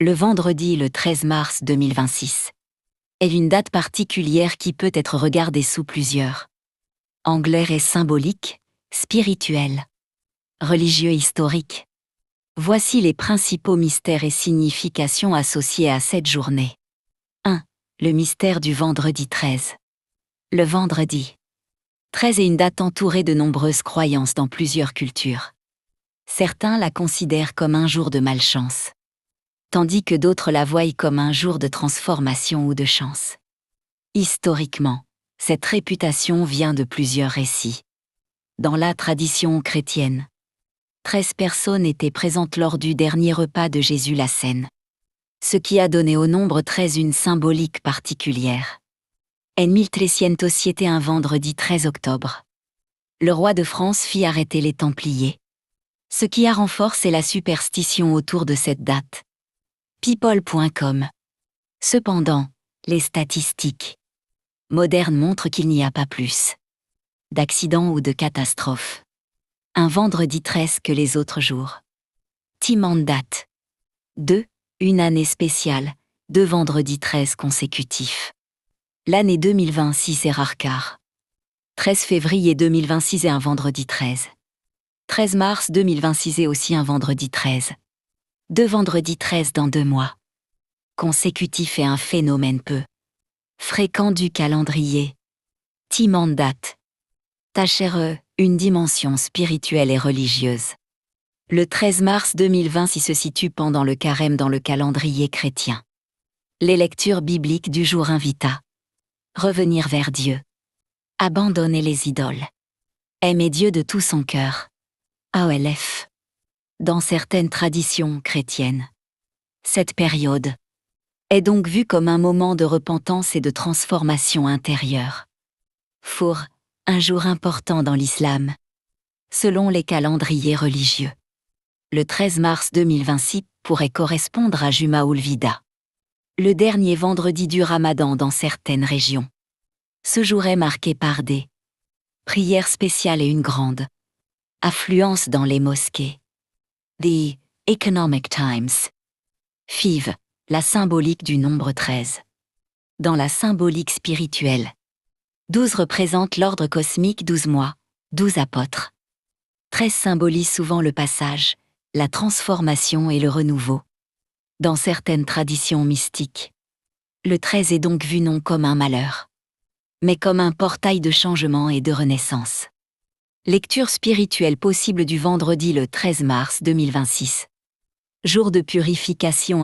Le vendredi le 13 mars 2026 est une date particulière qui peut être regardée sous plusieurs angles et symbolique, spirituel, religieux historique. Voici les principaux mystères et significations associés à cette journée. 1. Le mystère du vendredi 13. Le vendredi 13 est une date entourée de nombreuses croyances dans plusieurs cultures. Certains la considèrent comme un jour de malchance, tandis que d'autres la voient comme un jour de transformation ou de chance. Historiquement, cette réputation vient de plusieurs récits. Dans la tradition chrétienne, 13 personnes étaient présentes lors du dernier repas de Jésus la Cène, ce qui a donné au nombre 13 une symbolique particulière. En 1300 était un vendredi 13 octobre. Le roi de France fit arrêter les Templiers, ce qui a renforcé la superstition autour de cette date. People.com. Cependant, les statistiques modernes montrent qu'il n'y a pas plus d'accidents ou de catastrophes un vendredi 13 que les autres jours. Timandate. 2. Une année spéciale, 2 vendredis 13 consécutifs. L'année 2026 est rare car 13 février 2026 est un vendredi 13. 13 mars 2026 est aussi un vendredi 13. 2 vendredis 13 dans 2 mois consécutifs est un phénomène peu fréquent du calendrier. Timandate. Tachere, une dimension spirituelle et religieuse. Le 13 mars 2026 se situe pendant le carême dans le calendrier chrétien. Les lectures bibliques du jour invita revenir vers Dieu, abandonner les idoles, aimer Dieu de tout son cœur. AOLF. Dans certaines traditions chrétiennes, cette période est donc vue comme un moment de repentance et de transformation intérieure. Four, un jour important dans l'islam, selon les calendriers religieux. Le 13 mars 2026 pourrait correspondre à Juma ul Vida, le dernier vendredi du Ramadan dans certaines régions. Ce jour est marqué par des prières spéciales et une grande affluence dans les mosquées. The Economic Times. FIV, la symbolique du nombre 13. Dans la symbolique spirituelle, 12 représente l'ordre cosmique 12 mois, 12 apôtres. 13 symbolise souvent le passage, la transformation et le renouveau. Dans certaines traditions mystiques, le 13 est donc vu non comme un malheur, mais comme un portail de changement et de renaissance. Lecture spirituelle possible du vendredi le 13 mars 2026. Jour de purification.